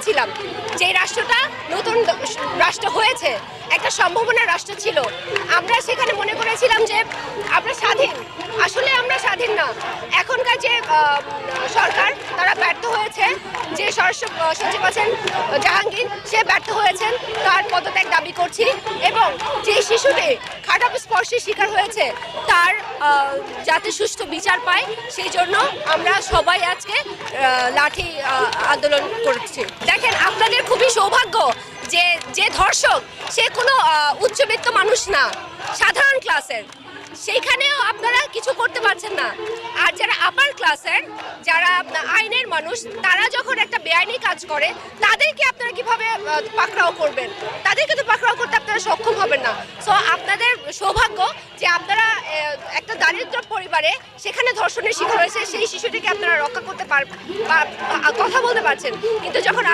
করেছিলাম যে রাষ্ট্রটা নতুন রাষ্ট্র হয়েছে, একটা সম্ভাবনার রাষ্ট্র ছিল। আমরা সেখানে মনে করেছিলাম যে আমরা স্বাধীন, আসলে আমরা স্বাধীন না। এখনকার যে সরকার তারা ব্যর্থ হয়েছে, যে স্বরাষ্ট্র সচিব আছেন জাহাঙ্গীর সে ব্যর্থ হয়েছেন, তার পদত্যাগ দাবি করছি। এবং যে শিশুটি খারাপ স্পর্শের শিকার হয়েছে তার যাতে সুষ্ঠু বিচার পায় সেই জন্য আমরা সবাই আজকে লাঠি আন্দোলন করছি। দেখেন, আপনাদের খুবই সৌভাগ্য যে যে ধর্ষক সে কোনো উচ্চবিত্ত মানুষ না, সাধারণ ক্লাসের, সেইখানেও আপনারা কিছু করতে পারছেন না। আর যারা আপার ক্লাসের, যারা আইনের মানুষ, তারা যখন একটা বেআইনি কাজ করে তাদেরকে আপনারা কিভাবে পাকড়াও করবেন? তাদেরকে তো পাকড়াও করতে আপনারা সক্ষম হবেন না। সো আপনাদের সৌভাগ্য যে আপনারা একটা দারিদ্র পরিবারে সেখানে ধর্ষণের শিকার হয়েছে, সেই শিশুটিকে আপনারা রক্ষা করতে কথা বলতে পারছেন। কিন্তু যখন